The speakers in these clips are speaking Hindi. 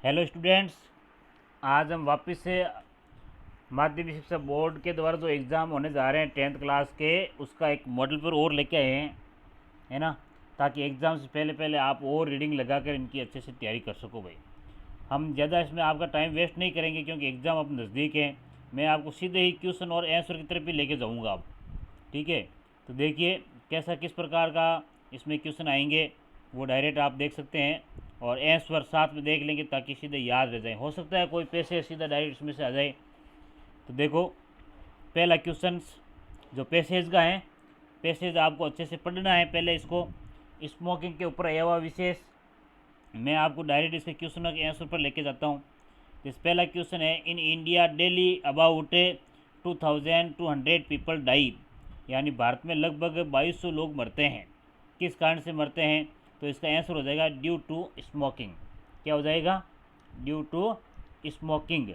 हेलो स्टूडेंट्स, आज हम वापस से माध्यमिक शिक्षा बोर्ड के द्वारा जो एग्ज़ाम होने जा रहे हैं 10th क्लास के, उसका एक मॉडल पेपर और लेके आए हैं, है ना। ताकि एग्ज़ाम से पहले पहले आप और रीडिंग लगा कर इनकी अच्छे से तैयारी कर सको भाई। हम ज़्यादा इसमें आपका टाइम वेस्ट नहीं करेंगे क्योंकि एग्ज़ाम अब नज़दीक है। मैं आपको सीधे ही क्वेश्चन और आंसर की तरफ ही लेके जाऊँगा अब। ठीक है, तो देखिए कैसा किस प्रकार का इसमें क्वेश्चन आएंगे, वो डायरेक्ट आप देख सकते हैं और आंसर साथ में देख लेंगे ताकि सीधे याद रह जाए। हो सकता है कोई पैसे सीधा डायरेक्ट इसमें से आ जाए। तो देखो, पहला क्वेश्चन जो पैसेज का है, पैसेज आपको अच्छे से पढ़ना है। पहले इसको स्मोकिंग के ऊपर आया हुआ विशेष मैं आपको डायरेक्ट इसके क्वेश्चन के आंसर पर लेके जाता हूँ। जिस पहला क्वेश्चन है, in India daily about 2200 people die, यानी भारत में लगभग 2200 लोग मरते हैं। किस कारण से मरते हैं? तो इसका आंसर हो जाएगा ड्यू टू स्मोकिंग। क्या हो जाएगा? Due to smoking.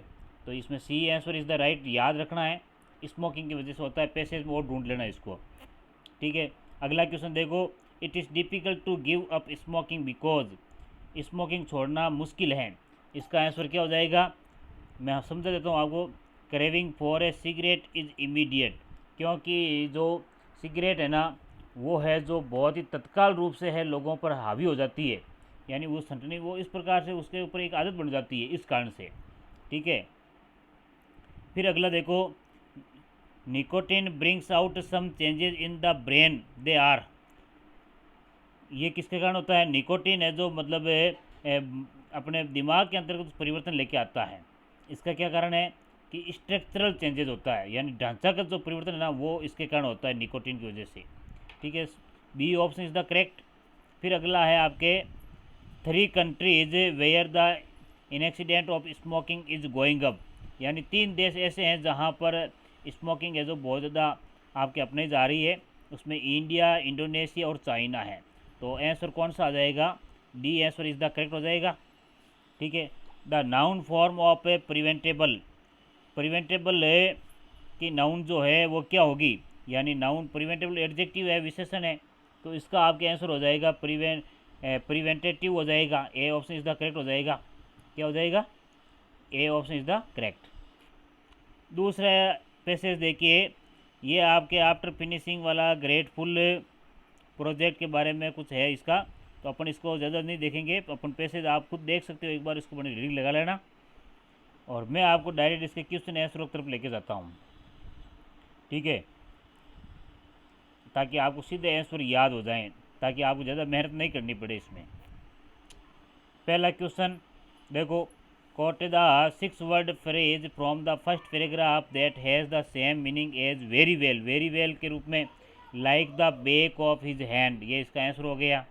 तो इसमें C answer is the right, याद रखना है। स्मोकिंग की वजह से होता है, पैसेज में और ढूंढ लेना इसको। ठीक है, अगला क्वेश्चन देखो, it is difficult to give up smoking because, smoking छोड़ना मुश्किल है। इसका आंसर क्या हो जाएगा? मैं समझा देता हूँ आपको। Craving for a cigarette is immediate, क्योंकि जो सिगरेट है ना, वो है जो बहुत ही तत्काल रूप से है लोगों पर हावी हो जाती है, यानी वो संटनी वो इस प्रकार से उसके ऊपर एक आदत बन जाती है इस कारण से। ठीक है, फिर अगला देखो, nicotine brings out some changes in the brain, they are, ये किसके कारण होता है? निकोटिन है जो मतलब अपने दिमाग के अंतर्गत परिवर्तन लेके आता है। इसका क्या कारण है? कि स्ट्रक्चरल चेंजेस होता है, यानी ढांचागत जो परिवर्तन है ना, वो इसके कारण होता है निकोटिन की वजह से। ठीक है, B option is the correct. फिर अगला है आपके, 3 countries where the incident of smoking is going up, यानी 3 देश ऐसे हैं जहाँ पर स्मोकिंग है जो बहुत ज़्यादा आपके अपने जा रही है। उसमें इंडिया, इंडोनेशिया और चाइना है। तो आंसर कौन सा आ जाएगा? D answer is the correct हो जाएगा। ठीक है, the noun form of A preventable, preventable है कि नाउन जो है वो क्या होगी? यानी नाउन प्रिवेंटेबल एडजेक्टिव है, विशेषण है। तो इसका आपके आंसर हो जाएगा प्रिवेंटेटिव हो जाएगा। A option is the correct हो जाएगा। क्या हो जाएगा? A option is the correct. दूसरा पैसेज देखिए, ये आपके आफ्टर फिनिशिंग वाला ग्रेटफुल प्रोजेक्ट के बारे में कुछ है इसका। तो अपन इसको ज़्यादा नहीं देखेंगे, अपन पैसेज आप खुद देख सकते हो, एक बार इसको बड़ी रीडिंग लगा लेना। और मैं आपको डायरेक्ट इसके क्वेश्चन आंसर की तरफ लेके जाता हूँ। ठीक है, ताकि आपको सीधे आंसर याद हो जाएं, ताकि आपको ज़्यादा मेहनत नहीं करनी पड़े इसमें। पहला क्वेश्चन देखो, quote the 6 word phrase from the first paragraph that has the same meaning as very well, very well के रूप में like the back of his hand, ये इसका आंसर हो गया।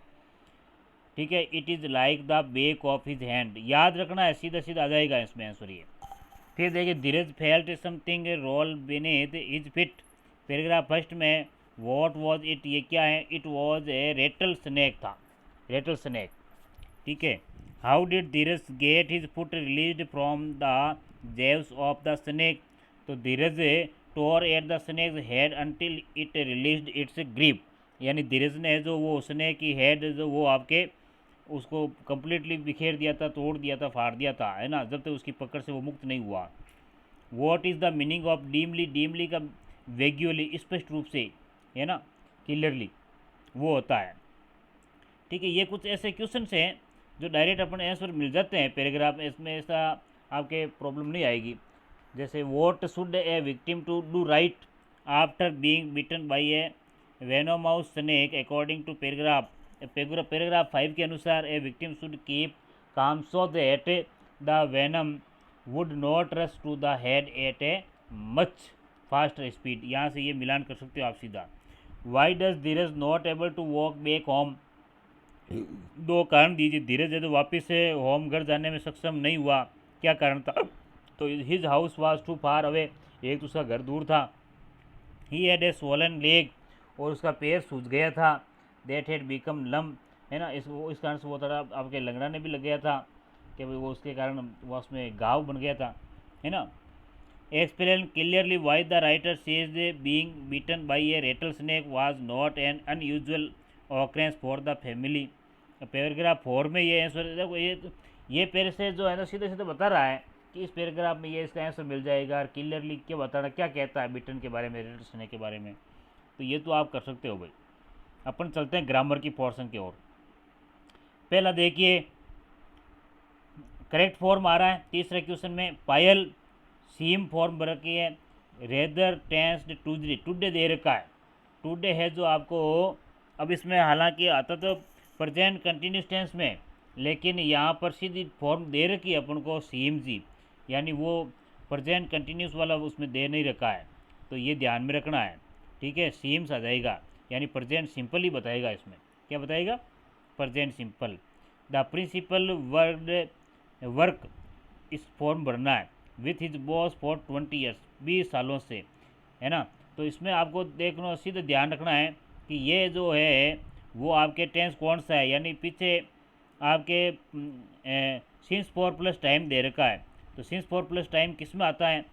ठीक है, it is like the back of his hand, याद रखना है, सीधा सीधा आ जाएगा इसमें आंसर ये। फिर देखिए, Dheeraj felt something roll beneath his feet, paragraph first में वॉट वॉज इट, ये क्या है? It was a Ratle snake था, रेटल स्नैक। ठीक है, how did Dheeraj get his foot release from the jaws of the snake, तो Dheeraj tore at the snake's head until it release its grip, यानी धीरज ने जो वो स्नैक की हेड जो वो आपके उसको कंप्लीटली बिखेर दिया था, तोड़ दिया था, फाड़ दिया था, है ना, जब तक उसकी पकड़ से वो मुक्त नहीं हुआ। What is the meaning of dimly, dimly का वेग्युअली स्पष्ट रूप से, है ना, क्लियरली वो होता है। ठीक है, ये कुछ ऐसे क्वेश्चन हैं जो डायरेक्ट अपने आंसर मिल जाते हैं पैराग्राफ में, इसमें ऐसा आपके प्रॉब्लम नहीं आएगी। जैसे what should a victim to do right after being bitten by a venomous snake according to paragraph, paragraph 5 के अनुसार a victim should keep calm so that the venom would not rush to the head at a much faster speed, यहाँ से ये मिलान कर सकते हो आप सीधा। Why does Dheeraj not able to walk back home, 2 कारण दीजिए। धीरज है तो वापस से होम घर जाने में सक्षम नहीं हुआ, क्या कारण था? तो his house was too far away, एक तो उसका घर दूर था। He had a swollen leg, और उसका पैर सूज गया था। दैट हैड बिकम लम, है ना, इस कारण से वो थोड़ा आपके लंगड़ाने भी लग गया था, कि वो उसके कारण वो उसमें घाव बन गया था, है ना। Explain clearly why the writer says being beaten by a Ratle snack was not an unusual occurrence for the family. Paragraph 4 में ये आंसर देखो, ये पैरासेज जो है ना सीधे सीधे बता रहा है कि इस पैराग्राफ में ये इसका आंसर मिल जाएगा, और क्लियरली क्या बताना क्या कहता है बिटन के बारे में, रिटर्न के बारे में। तो ये तो आप कर सकते हो भाई। अपन चलते हैं ग्रामर की पोर्शन की ओर। पहला देखिए करेक्ट फॉर्म आ रहा है तीसरे क्वेश्चन में, पायल सीम फॉर्म रखी है, रेदर टेंस्ड टुडे दे रखा है, टुडे है जो आपको, अब इसमें हालांकि आता तो प्रेजेंट कंटिन्यूस टेंस में, लेकिन यहाँ पर सीधी फॉर्म दे रखी है अपन को सीम जी, यानी वो प्रेजेंट कंटिन्यूस वाला उसमें दे नहीं रखा है, तो ये ध्यान में रखना है। ठीक है, सीम्स आ जाएगा, यानी प्रेजेंट सिंपल ही बताएगा। इसमें क्या बताएगा? Present simple. The principal work इस फॉर्म भरना है with his boss for 20 years, 20 सालों से, है ना। तो इसमें आपको देखना सीधे ध्यान रखना है कि ये जो है वो आपके टेंस कौन सा है, यानी पीछे आपके सिंस फॉर प्लस टाइम दे रखा है। तो सिंस फॉर प्लस टाइम किस में आता है,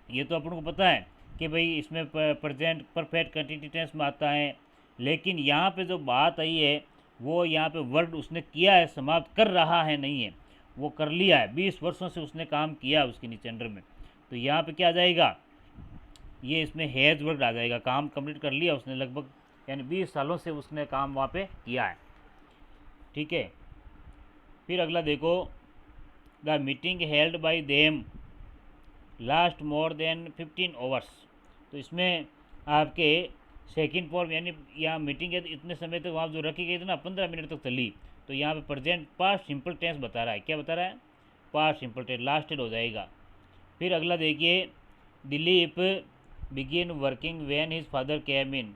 ये तो अपन को पता है कि भाई इसमें प्रेजेंट परफेक्ट कंटिन्यूटी टेंस में आता है, लेकिन यहाँ पे जो बात आई है वो यहाँ पे वर्ड उसने किया है, समाप्त कर रहा है नहीं है, वो कर लिया है, 20 वर्षों से उसने काम किया उसके नीचे अंडर में। तो यहाँ पे क्या आ जाएगा, ये इसमें हैज़ वर्ड आ जाएगा, काम कंप्लीट कर लिया उसने लगभग, यानी 20 सालों से उसने काम वहाँ पे किया है। ठीक है, फिर अगला देखो, the meeting held by them last more than 15 hours. तो इसमें आपके सेकंड फॉर्म, यानी यहाँ मीटिंग है इतने समय तक वहाँ जो रखी गई थी ना 15 मिनट तक चली, तो यहाँ पे प्रेजेंट पास्ट सिंपल टेंस बता रहा है। क्या बता रहा है? पास्ट सिंपल टेंस, लास्टेड हो जाएगा। फिर अगला देखिए, Dilip begin working when his father came in.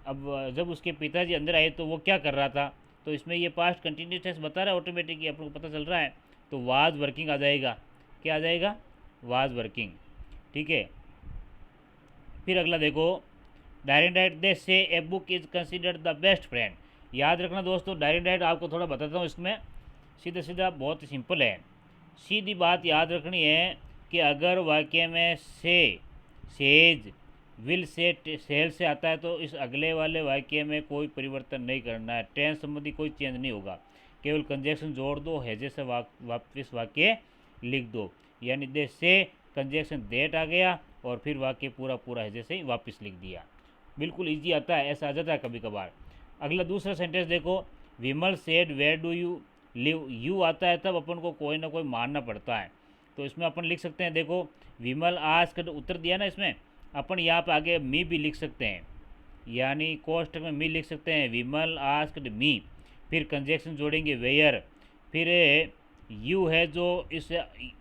अब जब उसके पिताजी अंदर आए तो वो क्या कर रहा था, तो इसमें ये पास्ट कंटिन्यूस टेंस बता रहा है, ऑटोमेटिकली अपन को पता चल रहा है, तो वाज वर्किंग आ जाएगा। क्या आ जाएगा? Was working. ठीक है, फिर अगला देखो, डायरेक्ट राइट दे से a book is considered the best friend. याद रखना दोस्तों, डायरेक्ट राइट आपको थोड़ा बताता हूँ, इसमें सीधा सीधा बहुत ही सिंपल है। सीधी बात याद रखनी है कि अगर वाक्य में से, सेज, विल से, सेल से आता है तो इस अगले वाले वाक्य में कोई परिवर्तन नहीं करना है, टेंस संबंधी कोई चेंज नहीं होगा, केवल कंजक्शन जोड़ दो, हैजे से वापस वाक्य लिख दो, यानी दे से कंजक्शन देट आ गया और फिर वाक्य पूरा पूरा हैजे से वापस लिख दिया। बिल्कुल इजी आता है, ऐसा आ जाता है कभी कभार। अगला दूसरा सेंटेंस देखो, Vimal said where do you live. You आता है तब अपन को कोई ना कोई मानना पड़ता है, तो इसमें अपन लिख सकते हैं, देखो विमल आस्क्ड उत्तर दिया ना, इसमें अपन यहाँ पे आगे मी भी लिख सकते हैं, यानी कोष्टक में मी लिख सकते हैं, विमल आस्क्ड मी, फिर कंजक्शन जोड़ेंगे वेयर, फिर यू है जो इस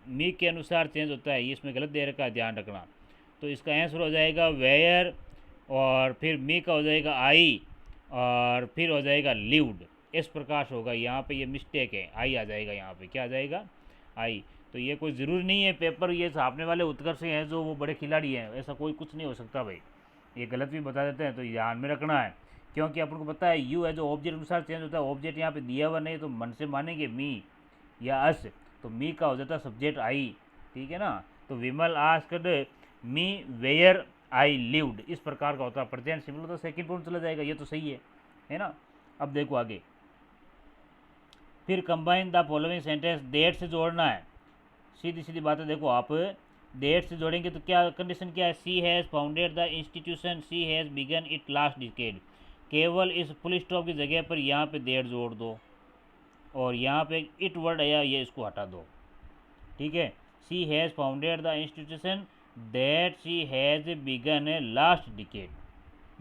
मी के अनुसार चेंज होता है, ये इसमें गलत दे रखा है, ध्यान रखना। तो इसका आंसर हो जाएगा वेयर, और फिर मी का हो जाएगा आई, और फिर हो जाएगा लिव्ड। इस प्रकार से होगा, यहाँ पे ये मिस्टेक है, आई आ जाएगा, यहाँ पे क्या आ जाएगा? आई। तो ये कोई ज़रूरी नहीं है पेपर ये छापने वाले उत्कर्ष से हैं जो वो बड़े खिलाड़ी हैं, ऐसा कोई कुछ नहीं हो सकता भाई, ये गलत भी बता देते हैं, तो ध्यान में रखना है। क्योंकि अपन को पता है यू है जो ऑब्जेक्ट अनुसार चेंज होता है, ऑब्जेक्ट यहाँ पे दिया हुआ नहीं तो मन से मानेंगे मी या अस, तो मी का हो जाता है सब्जेक्ट आई। ठीक है ना, तो Vimal asked me where I lived, इस प्रकार का होता है। प्रेजेंट सिंपल तो सेकंड फॉर्म चला जाएगा, ये तो सही है ना। अब देखो आगे, फिर combine the following sentence, that से जोड़ना है, सीधी सीधी बात है। देखो आप डेट से जोड़ेंगे तो क्या कंडीशन क्या है, she has founded the institution, she has begun it last decade, केवल इस फुल स्टॉप की जगह पर यहाँ पे डेट जोड़ दो, और यहाँ पे इट वर्ड आया, ये इसको हटा दो। ठीक है, she has founded the institution that she has begun a last decade,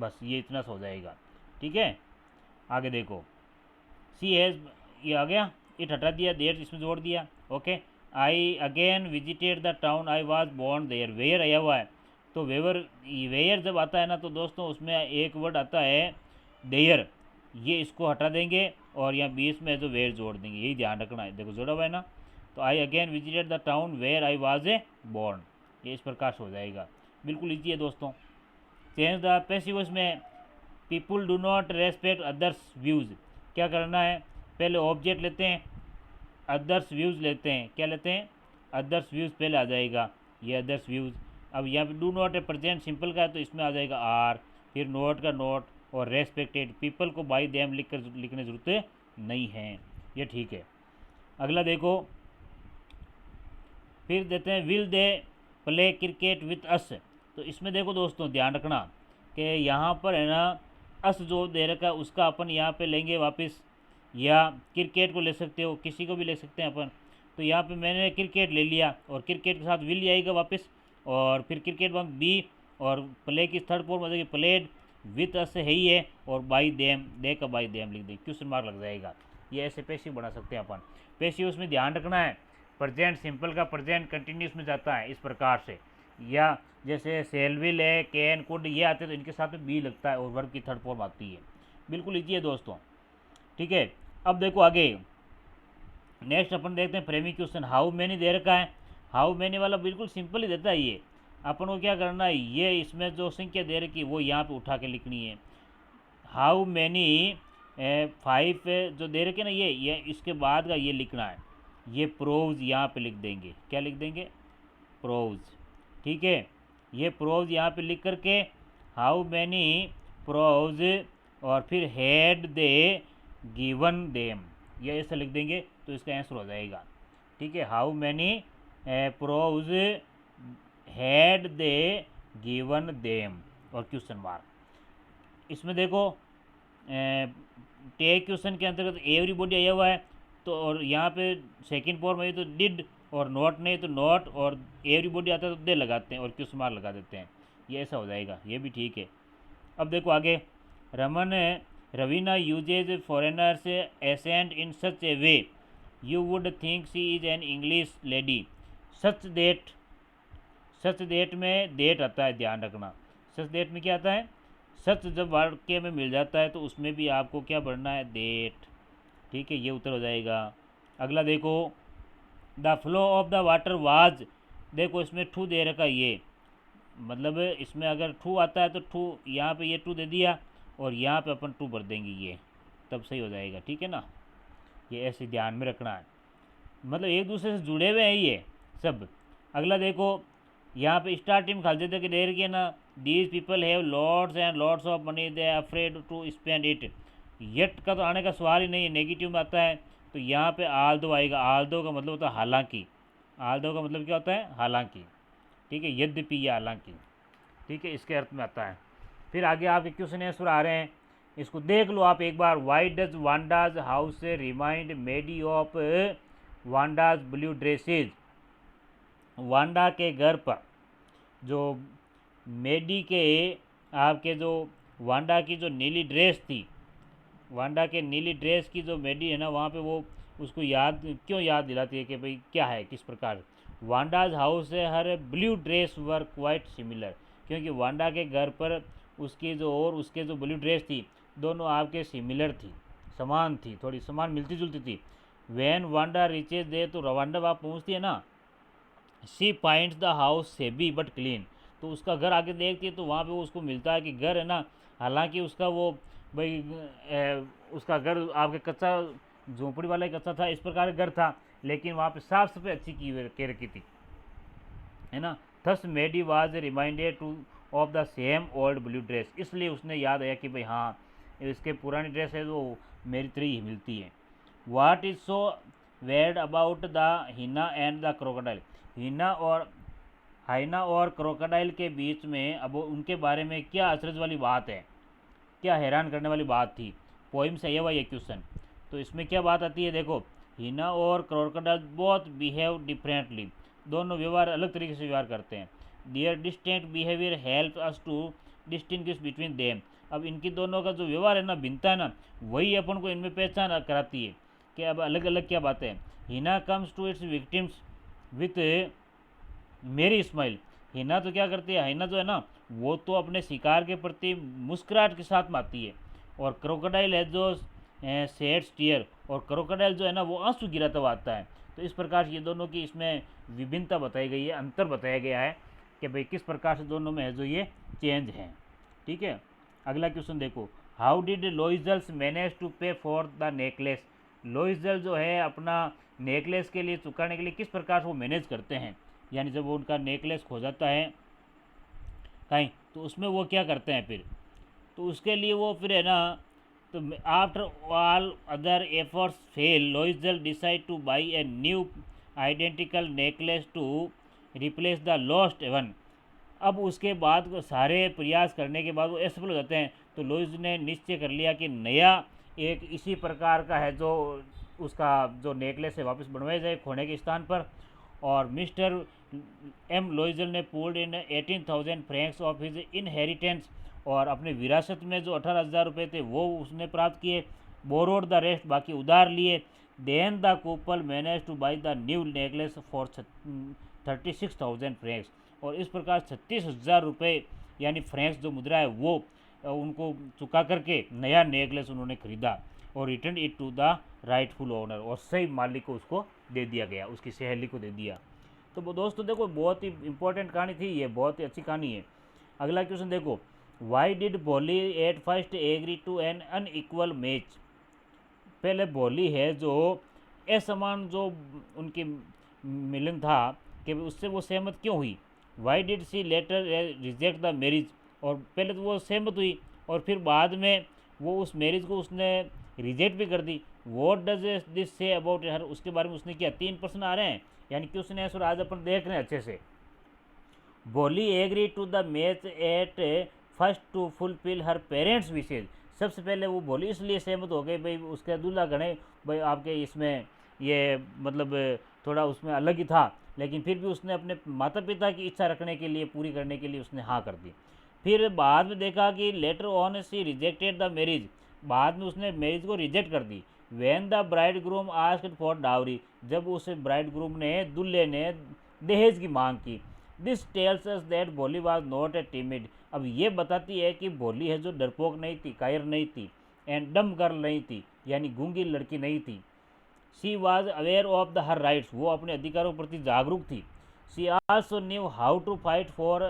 बस ये इतना सा हो जाएगा। ठीक है, आगे देखो, सी हैज़ ये आ गया, इट हटा दिया, डेट इसमें जोड़ दिया। Okay, I again visited the town I was born there, where आया हुआ है, तो वेयर जब आता है ना तो दोस्तों उसमें एक वर्ड आता है देयर, ये इसको हटा देंगे और यहाँ बीच में जो वेयर जोड़ देंगे, यही ध्यान रखना है। देखो जोड़ा हुआ है ना, तो I again visited the town where I was a born, ये इस प्रकार से हो जाएगा। बिल्कुल ईजी है दोस्तों। चेंज द पैसिव में, people do not respect others views, क्या करना है, पहले ऑब्जेक्ट लेते हैं, अदर्स व्यूज़ लेते हैं, क्या लेते हैं, अदर्स व्यूज़ पहले आ जाएगा, ये अदर्स व्यूज़। अब यहाँ पे डू नॉट है प्रेजेंट सिंपल का है तो इसमें आ जाएगा आर, फिर नोट का नोट, और रेस्पेक्टेड, पीपल को बाई देम लिखने ज़रूरत नहीं है, ये ठीक है। अगला देखो, फिर देते हैं will they play cricket with us. तो इसमें देखो दोस्तों ध्यान रखना कि यहाँ पर है ना अस जो दे रखा है उसका अपन यहाँ पे लेंगे वापस, या क्रिकेट को ले सकते हो, किसी को भी ले सकते हैं अपन। तो यहाँ पे मैंने क्रिकेट ले लिया और क्रिकेट के साथ विल आएगा वापस, और फिर क्रिकेट वहाँ बी, और प्ले की थर्ड फॉर्म मतलब कि प्लेड विथ अस है ही है, और बाई देम, दे का बाई देम लिख दें, क्वेश्चन मार्क लग जाएगा। ये ऐसे पेशिव बना सकते हैं अपन। पेशिव उसमें ध्यान रखना है प्रेजेंट सिंपल का प्रेजेंट कंटिन्यूस में जाता है इस प्रकार से, या जैसे सेल विल है, कैन, कुड, ये आते हैं तो इनके साथ में बी लगता है और वर्ब की थर्ड फॉर्म आती है। बिल्कुल ईजी है दोस्तों, ठीक है। अब देखो आगे नेक्स्ट अपन देखते हैं फ्रेमिंग क्वेश्चन। हाउ मैनी दे रखा है, हाउ मैनी वाला बिल्कुल सिंपल ही देता है ये। अपन को क्या करना है, ये इसमें जो संख्या दे रखी है वो यहाँ पे उठा के लिखनी है। हाउ मैनी 5 जो दे रखे ना ये इसके बाद का ये लिखना है, ये प्रोज यहाँ पे लिख देंगे। क्या लिख देंगे, प्रोज, ठीक है। ये प्रोज यहाँ पे लिख करके हाउ मैनी प्रोज, और फिर हैड दे गिवन देम, ये ऐसे लिख देंगे तो इसका आंसर हो जाएगा, ठीक है। How many prose had they given them और क्वेश्चन मार्क। इसमें देखो टेक क्वेश्चन के अंतर्गत एवरीबॉडी आया हुआ है, तो और यहाँ पे सेकंड फॉर्म है तो डिड, और नॉट नहीं तो नॉट, और एवरीबॉडी आता है तो दे लगाते हैं और क्वेश्चन मार्क लगा देते हैं, ये ऐसा हो जाएगा, ये भी ठीक है। अब देखो आगे, Rowena uses foreigners accent in such a way you would think she is an English lady. Such that में डेट आता है, ध्यान रखना। सच डेट में क्या आता है, सच जब वाक्य में मिल जाता है तो उसमें भी आपको क्या बढ़ना है, डेट, ठीक है। ये उत्तर हो जाएगा। अगला देखो, the flow of the water was, देखो इसमें टू दे रखा ये, मतलब इसमें अगर टू आता है तो टू यहाँ पे ये टू दे दिया और यहाँ पे अपन टू भर देंगे, ये तब सही हो जाएगा, ठीक है ना। ये ऐसे ध्यान में रखना है, मतलब एक दूसरे से जुड़े हुए हैं ये सब। अगला देखो, यहाँ पे स्टार्टिंग में खाल देते कि देर के ना, these people have lots and lots of money, they are afraid to spend it. Yet का तो आने का सवाल ही नहीं है, नेगेटिव में आता है, तो यहाँ पे आल दो आएगा। आल दो का मतलब होता है हालांकि, आल दो का मतलब क्या होता है, हालांकि, ठीक है। यद्यपि या हालांकि, ठीक है, इसके अर्थ में आता है। फिर आगे आपके क्वेश्चन आंसर आ रहे हैं, इसको देख लो आप एक बार। Why does Wanda's house remind Maddy of Wanda's blue dresses. Wanda के घर पर जो मेडी के आपके जो वांडा की जो नीली ड्रेस थी, वांडा के नीली ड्रेस की जो मेडी है ना, वहाँ पे वो उसको याद क्यों याद दिलाती है कि भाई क्या है, किस प्रकार। वांडाज हाउस से हर blue dress were quite similar, क्योंकि वांडा के घर पर उसकी जो और उसके जो ब्लू ड्रेस थी दोनों आपके सिमिलर थी, समान थी, थोड़ी समान मिलती जुलती थी। वैन वांडा रीचेज दे, तो वांडा वहाँ पहुँचती है ना, she finds the house SEBI but clean, तो उसका घर आके देखती है तो वहाँ पे उसको मिलता है कि घर है ना, हालांकि उसका वो भाई उसका घर आपके कच्चा झोंपड़ी वाला ही कच्चा था, इस प्रकार का घर था, लेकिन वहाँ पे साफ सफाई अच्छी की रखी थी, है ना। Thus Maddie was reminded to of the same old blue dress, इसलिए उसने याद आया कि भाई हाँ इसके पुरानी ड्रेस है जो मेरी तरह ही मिलती है। What is so weird about the hyena and the crocodile, hyena और क्रोकोडाइल के बीच में अब उनके बारे में क्या अचरज वाली बात है, क्या हैरान करने वाली बात थी। पोइम से हुआ ये क्वेश्चन, तो इसमें क्या बात आती है, देखो हिना और क्रोकोडाइल बोथ बिहेव डिफरेंटली, दोनों व्यवहार अलग तरीके से व्यवहार करते हैं। Their distinct behaviour help us to distinguish between them, अब इनकी दोनों का जो व्यवहार है ना, भिन्नता है ना, वही अपन को इनमें पहचान कराती है कि अब अलग अलग क्या बातें हैं। Hyena comes to its victims with merry smile, hyena तो क्या करती है, हिना जो है ना वो तो अपने शिकार के प्रति मुस्कुराहट के साथ में आती है, और क्रोकोडाइल है जो सेड्स टीयर, और क्रोकोडाइल जो है ना वो आंसू गिराता हुआ आता है। तो इस प्रकार से ये दोनों की इसमें विभिन्नता बताई गई है, अंतर बताया गया है कि भाई किस प्रकार से दोनों में है जो ये चेंज हैं, ठीक है। अगला क्वेश्चन देखो, हाउ डिड लोइजल्स मैनेज टू पे फॉर द नेकलेस, लोइजल जो है अपना नेकलेस के लिए चुकाने के लिए किस प्रकार से वो मैनेज करते हैं, यानी जब वो उनका नेकलेस खो जाता है कहीं तो उसमें वो क्या करते हैं फिर, तो उसके लिए वो फिर है ना तो after all other efforts fail, Loisel decide to buy a new identical necklace to replace the lost one. अब उसके बाद सारे प्रयास करने के बाद वो असफल हो जाते हैं, तो लुईस ने निश्चय कर लिया कि नया एक इसी प्रकार का है जो उसका जो नेकलेस है वापस बनवाया जाए खोने के स्थान पर। और मिस्टर एम लोइजल ने pulled in 18,000 Franks of his inheritance, और अपने विरासत में जो 18,000 रुपये थे वो उसने प्राप्त किए। बोरोड द रेस्ट, बाकी उधार लिए। Then the couple manage to buy the new necklace for 36,000 francs, और इस प्रकार 36,000 रुपये यानी फ्रैंक्स जो मुद्रा है वो उनको चुका करके नया नेकलेस उन्होंने खरीदा और return it to the rightful owner, और सही मालिक को उसको दे दिया गया, उसकी सहेली को दे दिया। तो वो दोस्तों देखो बहुत ही इंपॉर्टेंट कहानी थी ये, बहुत ही अच्छी कहानी है। अगला क्वेश्चन देखो, why did Bholi at first agree to an unequal match. पहले बोली है जो असमान जो उनकी मिलन था कि उससे वो सहमत क्यों हुई। Why did she later reject the marriage, और पहले तो वो सहमत हुई और फिर बाद में वो उस मैरिज को उसने रिजेक्ट भी कर दी। What does this say about her, उसके बारे में उसने किया। 3 प्रश्न आ रहे हैं यानी कि उसने आंसर आज अपन देख रहे हैं अच्छे से। Bholi agree to the match at first to fulfil her parents wishes. सबसे पहले वो बोली इसलिए सहमत हो गए भाई उसका दूल्हा गणे भाई आपके इसमें ये मतलब थोड़ा उसमें अलग ही था, लेकिन फिर भी उसने अपने माता पिता की इच्छा रखने के लिए पूरी करने के लिए उसने हाँ कर दी। फिर बाद में देखा कि later on she rejected the marriage, बाद में उसने मैरिज को रिजेक्ट कर दी। When the bridegroom asked for dowry, जब उस ब्राइड ग्रूम ने दूल्हे ने दहेज की मांग की। दिस टेल्स अस दैट भोली वॉज नॉट ए टिमिड, अब ये बताती है कि भोली है जो डरपोक नहीं थी, कायर नहीं थी, एंड डम गर्ल नहीं थी यानी गूंगी लड़की नहीं थी। She was aware of the her rights, वो अपने अधिकारों के प्रति जागरूक थी। She also knew how to fight for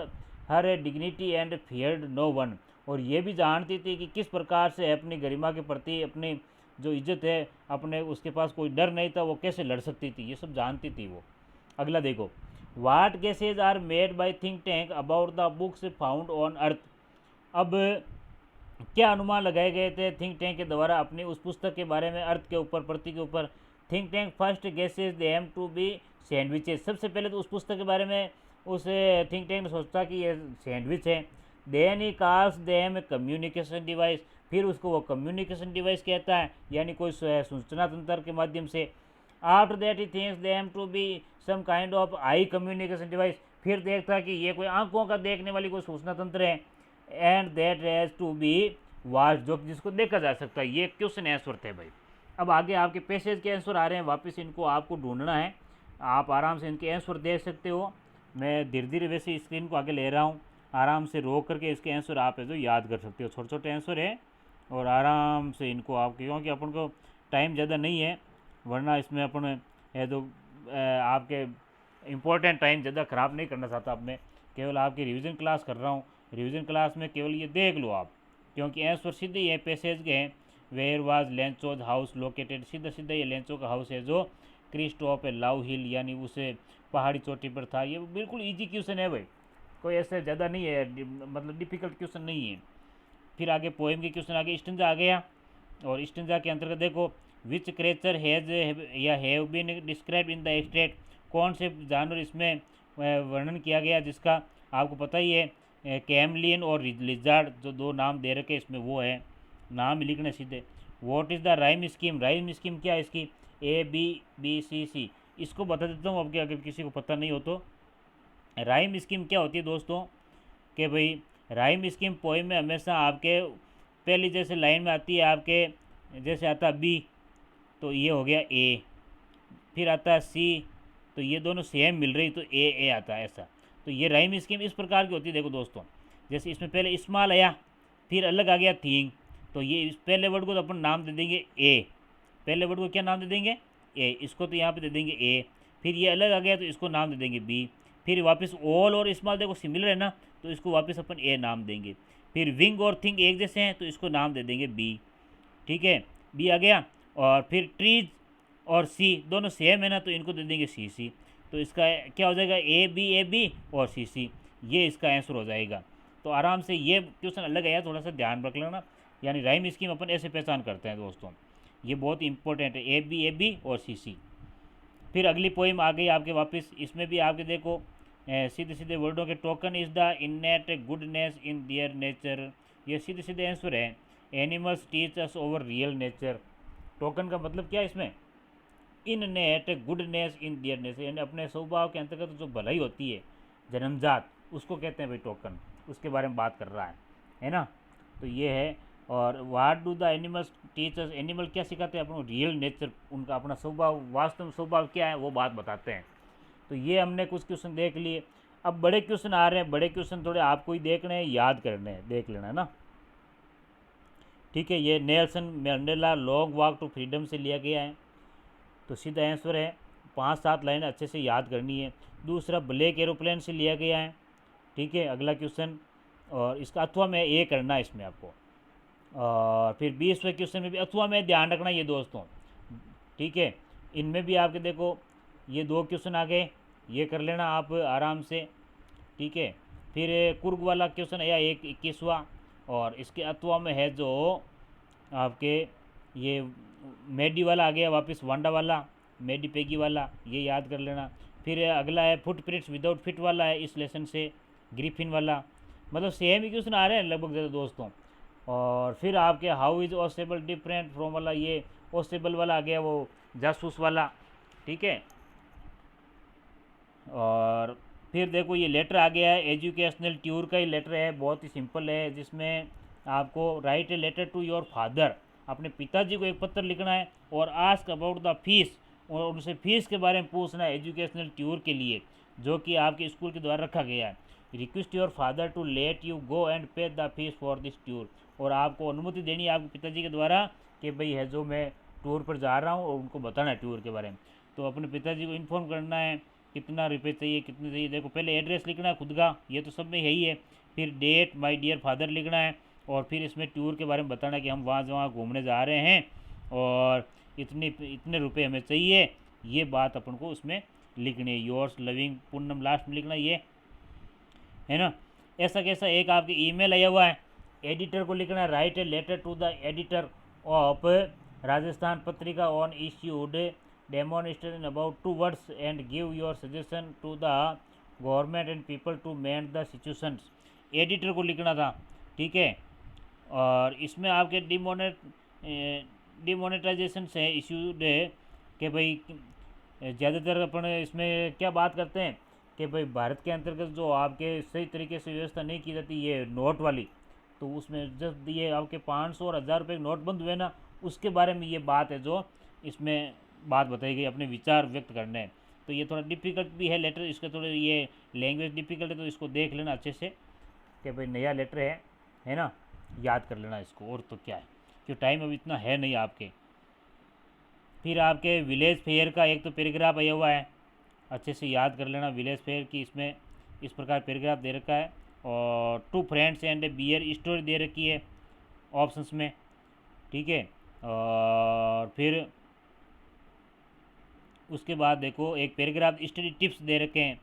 her dignity and feared no one, और ये भी जानती थी कि किस प्रकार से अपनी गरिमा के प्रति अपनी जो इज्जत है अपने उसके पास कोई डर नहीं था, वो कैसे लड़ सकती थी, ये सब जानती थी वो। अगला देखो, what guesses are made by think tank about the books found on earth. अब क्या अनुमान लगाए गए थे थिंक टैंक के द्वारा अपनी उस पुस्तक के बारे में अर्थ के ऊपर पृथ्वी के ऊपर। Think tank first guesses them to be sandwiches, सबसे पहले तो उस पुस्तक के बारे में उस थिंक टैंक ने सोचता कि ये सैंडविच है। Then he calls them communication device, फिर उसको वो कम्युनिकेशन डिवाइस कहता है यानी कोई सूचना तंत्र के माध्यम से। After that he thinks them to be some kind of I communication device, फिर देखता कि ये कोई आंखों का देखने वाली कोई सूचना तंत्र है। And that has to be watch, जो जिसको देखा जा सकता है। ये क्वेश्चन आंसर थे भाई। अब आगे आपके पैसेज के आंसर आ रहे हैं, वापस इनको आपको ढूंढना है, आप आराम से इनके आंसर देख सकते हो। मैं धीरे धीरे वैसे स्क्रीन को आगे ले रहा हूँ, आराम से रोक करके इसके आंसर आप है जो याद कर सकते हो। छोटे छोटे आंसर है और आराम से इनको आप, क्योंकि अपन को टाइम ज़्यादा नहीं है वरना इसमें अपन है तो आपके इम्पोर्टेंट टाइम ज़्यादा ख़राब नहीं करना चाहता। अब मैं केवल आपकी रिवीजन क्लास कर रहा हूँ, रिवीजन क्लास में केवल ये देख लो आप, क्योंकि आंसर सीधे ये पैसेज के हैं। Where was Lencho's house located, सीधा सीधा ये लेंचो का हाउस है जो क्रिस्टोफ लाउ हिल यानी उसे पहाड़ी चोटी पर था। ये बिल्कुल इजी क्वेश्चन है भाई, कोई ऐसे ज़्यादा नहीं है, मतलब डिफ़िकल्ट क्वेश्चन नहीं है। फिर आगे पोएम के क्वेश्चन आगे स्टेंजा आ गया, और स्टेंजा के अंतर्गत देखो विच क्रेचर हैज़ या have been describe in the extract, कौन से जानवर इसमें वर्णन किया गया जिसका आपको पता ही है। कैमलियन और लिजार्ड जो दो नाम दे रखे इसमें वो है, नाम लिखने सीधे। What is the rhyme scheme, rhyme scheme क्या है इसकी, ए बी बी सी सी। इसको बता देता हूँ अब, अगर किसी को पता नहीं हो तो। राइम स्कीम क्या होती है दोस्तों कि भाई राइम स्कीम पोएम में हमेशा आपके पहली जैसे लाइन में आती है आपके, जैसे आता है बी तो ये हो गया ए, फिर आता है सी तो ये दोनों सेम मिल रही तो ए आता है ऐसा। तो ये राइम स्कीम इस प्रकार की होती है। देखो दोस्तों जैसे इसमें पहले स्मॉल आया फिर अलग आ गया थिंग, तो ये इस पहले वर्ड को तो अपन नाम दे देंगे ए, पहले वर्ड को क्या नाम दे देंगे ए, इसको तो यहाँ पे दे देंगे ए। फिर ये अलग आ गया तो इसको नाम दे देंगे बी। फिर वापस ऑल और स्मॉल देखो सिमिलर है ना, तो इसको वापस अपन ए नाम देंगे। फिर विंग और थिंग एक जैसे हैं तो इसको नाम दे देंगे बी, ठीक है, बी आ गया। और फिर ट्रीज और सी दोनों सेम है ना, तो इनको दे देंगे सी सी। तो इसका क्या हो जाएगा ए बी और सी, ये इसका आंसर हो जाएगा। तो आराम से ये क्वेश्चन अलग आया, थोड़ा सा ध्यान रख लेना, यानी राइम स्कीम अपन ऐसे पहचान करते हैं दोस्तों, ये बहुत इंपॉर्टेंट है, ए बी और सी। फिर अगली पोइम आ गई आपके वापस, इसमें भी आपके देखो सीधे सीधे वर्डों के, token is the innate goodness in their nature, ये सीधे सीधे आंसर है। Animals teach us over real nature, token का मतलब क्या है इसमें, innate goodness in their nature, यानी अपने स्वभाव के अंतर्गत जो भलाई होती है जन्मजात, उसको कहते हैं भाई टोकन, उसके बारे में बात कर रहा है ना। तो ये है। और what do the animals teachers, animal क्या सिखाते हैं अपना रियल नेचर, उनका अपना स्वभाव, वास्तव स्वभाव क्या है वो बात बताते हैं। तो ये हमने कुछ क्वेश्चन देख लिए। अब बड़े क्वेश्चन आ रहे हैं, बड़े क्वेश्चन थोड़े आपको ही देखने हैं, याद करने हैं, देख लेना है ना, ठीक है। ये Nelson Mandela long walk to freedom से लिया गया है, तो सीधा आंसर है, 5-7 लाइनें अच्छे से याद करनी है। दूसरा ब्लैक एरोप्लेन से लिया गया है, ठीक है, अगला क्वेश्चन, और इसका अथवा में ए करना है इसमें आपको। और फिर 20वें क्वेश्चन में भी अथवा में ध्यान रखना ये दोस्तों, ठीक है। इनमें भी आपके देखो ये 2 क्वेश्चन आ गए, ये कर लेना आप आराम से, ठीक है। फिर कुर्ग वाला क्वेश्चन है या 21वां, और इसके अथवा में है जो आपके ये मेडी वाला आ गया वापस, वांडा वाला, मेडी पेगी वाला, ये याद कर लेना। फिर अगला है फुटप्रिंट्स विदाउट फिट वाला है इस लेसन से, ग्रिफिन वाला, मतलब सेम ही क्वेश्चन आ रहे हैं लगभग ज़्यादा दोस्तों। और फिर आपके हाउ इज़ ओस्टेबल डिफरेंट फ्रॉम वाला, ये ओस्टेबल वाला आ गया वो जासूस वाला, ठीक है। और फिर देखो ये लेटर आ गया है, एजुकेशनल टूर का ही लेटर है, बहुत ही सिंपल है, जिसमें आपको write a letter to your father, अपने पिताजी को एक पत्र लिखना है, और आस्क अबाउट द फीस, और उनसे फीस के बारे में पूछना है एजुकेशनल टूर के लिए, जो कि आपके स्कूल के द्वारा रखा गया है। Request your father to let you go and pay the fees for this tour, और आपको अनुमति देनी है आपके पिताजी के द्वारा कि भाई है जो मैं टूर पर जा रहा हूँ, और उनको बताना है टूर के बारे में। तो अपने पिताजी को इन्फॉर्म करना है कितना रुपये चाहिए, कितने चाहिए। देखो पहले एड्रेस लिखना है खुद का, ये तो सब में यही है। फिर डेट माय डियर फादर लिखना है, और फिर इसमें टूर के बारे में बताना कि हम वहाँ घूमने जा रहे हैं, और इतने रुपए हमें चाहिए, ये बात अपन को उसमें लिखनी है। योर्स लविंग पूनम लास्ट में लिखना है ना। ऐसा कैसा एक आपकी ईमेल आया हुआ है, एडिटर को लिखना है, write a letter to the editor of Rajasthan Patrika on issued demonstration about 2 words and give your suggestion to the government and people to mend the situations, editor को लिखना था, ठीक है। और इसमें आपके डिमोनेटाइजेशन से इश्यूड है कि भाई ज़्यादातर अपन इसमें क्या बात करते हैं कि भाई भारत के अंतर्गत जो आपके सही तरीके से व्यवस्था नहीं की जाती, ये नोट वाली, तो उसमें जब ये आपके 500 और 1000 रुपये नोट बंद हुए ना, उसके बारे में ये बात है जो इसमें बात बताई गई, अपने विचार व्यक्त करने हैं। तो ये थोड़ा डिफ़िकल्ट भी है लेटर, इसका थोड़ा ये लैंग्वेज डिफ़िकल्ट है, तो इसको देख लेना अच्छे से कि भाई नया लेटर है ना, याद कर लेना इसको, और तो क्या है, क्यों टाइम अभी इतना है नहीं आपके। फिर आपके विलेज फेयर का एक तो पैराग्राफ आया हुआ है, अच्छे से याद कर लेना विलेज फेयर की, इसमें इस प्रकार पैराग्राफ दे रखा है। और 2 friends and a bear story दे रखी है ऑप्शंस में, ठीक है। और फिर उसके बाद देखो एक पैराग्राफ स्टडी टिप्स दे रखे हैं,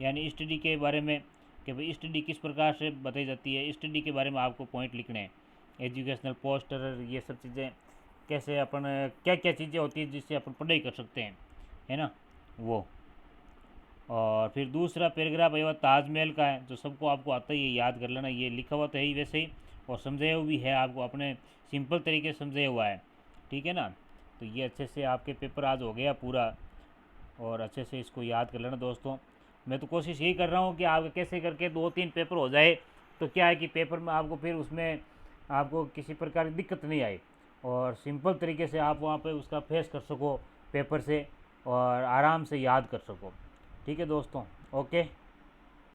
यानी स्टडी के बारे में कि भाई स्टडी किस प्रकार से बताई जाती है, स्टडी के बारे में आपको पॉइंट लिखने हैं। एजुकेशनल पोस्टर, ये सब चीज़ें कैसे अपन, क्या क्या चीज़ें होती है जिससे अपन पढ़ाई कर सकते हैं, है ना वो। और फिर दूसरा पैराग्राफ है ताजमहल का है, जो सबको आपको आता ही है, याद कर लेना, ये लिखा हुआ तो है ही वैसे ही, और समझाया हुआ भी है आपको, अपने सिंपल तरीके से समझाया हुआ है, ठीक है ना। तो ये अच्छे से आपके पेपर आज हो गया पूरा, और अच्छे से इसको याद कर लेना दोस्तों। मैं तो कोशिश यही कर रहा हूँ कि आप कैसे करके 2-3 पेपर हो जाए, तो क्या है कि पेपर में आपको फिर उसमें आपको किसी प्रकार की दिक्कत नहीं आए, और सिंपल तरीके से आप वहाँ पे उसका फेस कर सको पेपर से, और आराम से याद कर सको, ठीक है दोस्तों। ओके।